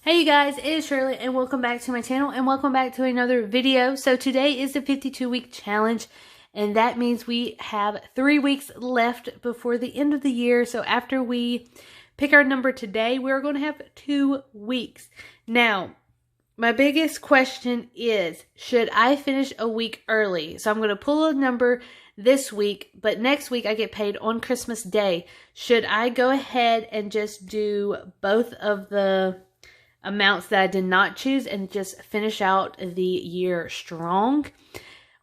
Hey you guys, it is Shirley and welcome back to my channel and welcome back to another video. So today is the 52-week challenge and that means we have 3 weeks left before the end of the year. So after we pick our number today, we're going to have 2 weeks. Now, my biggest question is, should I finish a week early? So I'm going to pull a number this week, but next week I get paid on Christmas Day. Should I go ahead and just do both of the amounts that I did not choose and just finish out the year strong?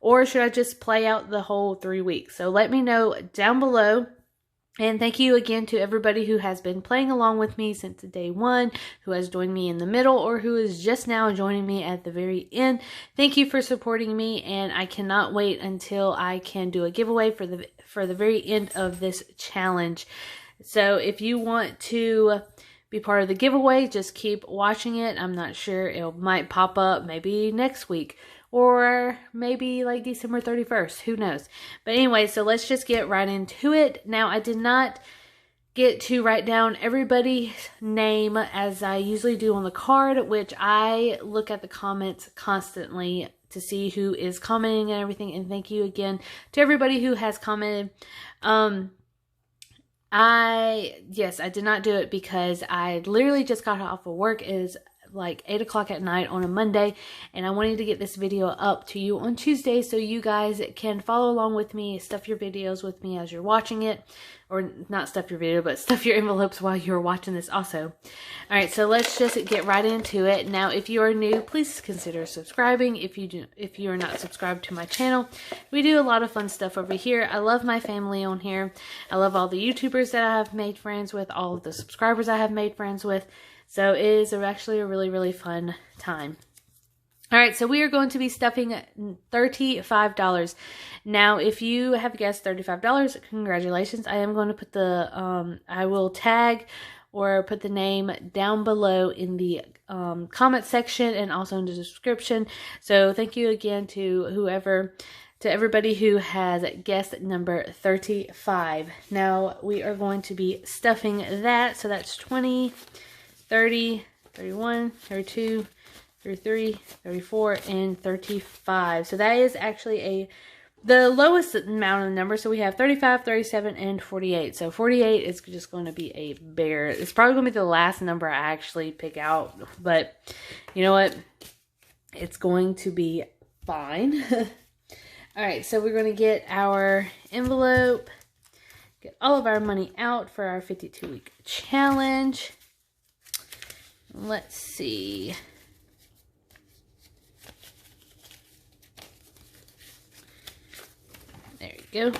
Or should I just play out the whole 3 weeks? So let me know down below. And thank you again to everybody who has been playing along with me since day one, who has joined me in the middle, or who is just now joining me at the very end. Thank you for supporting me, and I cannot wait until I can do a giveaway for the very end of this challenge. So if you want to be part of the giveaway, just keep watching it. I'm not sure, it might pop up maybe next week or maybe like December 31st, who knows. But anyway, so let's just get right into it. Now, I did not get to write down everybody's name as I usually do on the card, which I look at the comments constantly to see who is commenting and everything. And thank you again to everybody who has commented. Yes, I did not do it because I literally just got off of work. It is like 8 o'clock at night on a Monday, and I wanted to get this video up to you on Tuesday so you guys can follow along with me, stuff your videos with me as you're watching it, or not stuff your video, but stuff your envelopes while you're watching this also. Alright, so let's just get right into it. Now, if you are new, please consider subscribing. If you are not subscribed to my channel, we do a lot of fun stuff over here. I love my family on here. I love all the YouTubers that I have made friends with, all of the subscribers I have made friends with. So it is actually a really, really fun time. All right, so we are going to be stuffing $35. Now, if you have guessed $35, congratulations. I am going to put the, I will tag or put the name down below in the comment section and also in the description. So thank you again to everybody who has guessed number 35. Now, we are going to be stuffing that. So that's 20, 30, 31, 32, 33, 34, and 35. So that is actually the lowest amount of numbers. So we have 35, 37, and 48. So 48 is just going to be a bear. It's probably going to be the last number I actually pick out. But you know what? It's going to be fine. Alright, so we're going to get our envelope. Get all of our money out for our 52-week challenge. Let's see. There you go.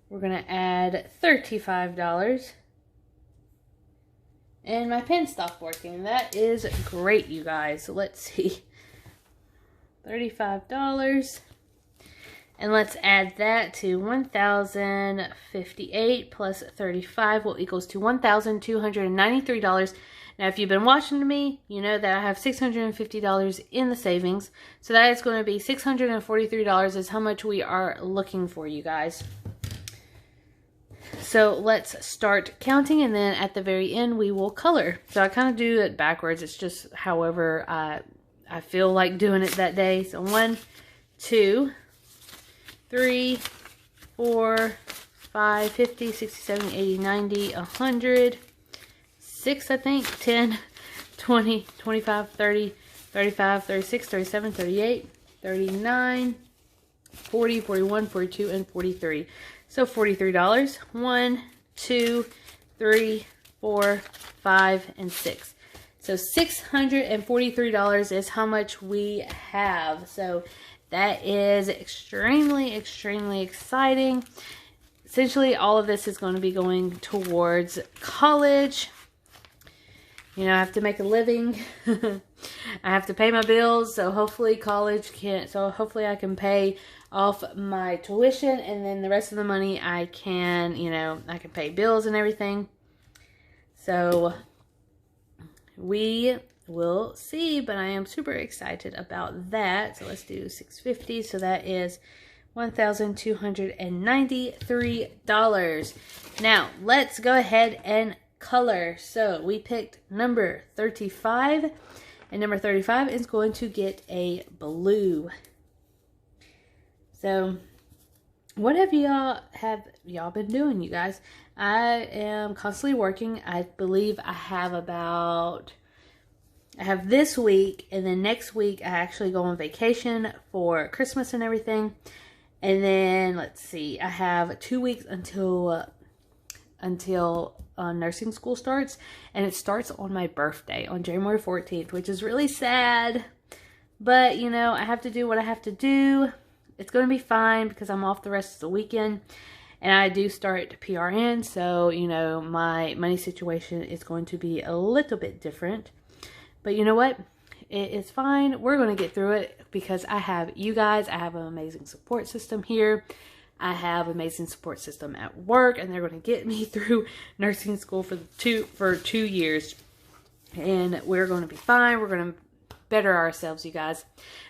We're going to add $35. And my pen stopped working. That is great, you guys. So let's see. $35. And let's add that to 1,058 plus 35 will equals to $1,293. Now, if you've been watching me, you know that I have $650 in the savings. So that is going to be $643 is how much we are looking for, you guys. So let's start counting, and then at the very end, we will color. So I kind of do it backwards. It's just however I feel like doing it that day. So 1, 2, 3, 4, 5, 50, 60, 70, 80, 90, 100, 6, I think, 10, 20, 25, 30, 35, 36, 37, 38, 39, 40, 41, 42, and 43. So $43. 1, 2, 3, 4, 5, and 6. So $643 is how much we have. So that is extremely, extremely exciting. Essentially, all of this is going to be going towards college. You know, I have to make a living. I have to pay my bills, so hopefully hopefully I can pay off my tuition, and then the rest of the money I can, I can pay bills and everything. So we will see, but I am super excited about that. So let's do 650. So that is $1,293. Now, let's go ahead and color. So, we picked number 35, and number 35 is going to get a blue. So, what have y'all been doing, you guys? I am constantly working. I believe I have this week, and then next week I actually go on vacation for Christmas and everything. And then, let's see, I have 2 weeks until nursing school starts. And it starts on my birthday, on January 14th, which is really sad. But, you know, I have to do what I have to do. It's going to be fine because I'm off the rest of the weekend. And I do start PRN, so, you know, my money situation is going to be a little bit different. But you know what? It is fine. We're going to get through it because I have you guys. I have an amazing support system here. I have an amazing support system at work, and they're going to get me through nursing school for 2 years. And we're going to be fine. We're going to better ourselves, you guys.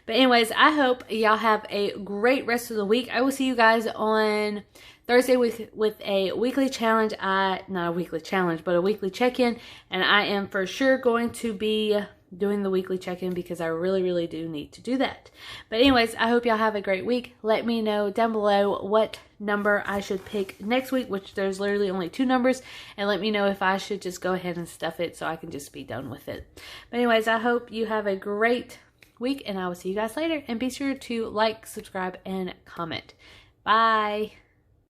But anyways, I hope y'all have a great rest of the week. I will see you guys on Thursday with a weekly challenge. Not a weekly challenge, but a weekly check-in. And I am for sure going to be doing the weekly check-in because I really, really do need to do that. But anyways, I hope y'all have a great week. Let me know down below what number I should pick next week, which there's literally only 2 numbers. And let me know if I should just go ahead and stuff it so I can just be done with it. But anyways, I hope you have a great week, and I will see you guys later. And be sure to like, subscribe, and comment. Bye.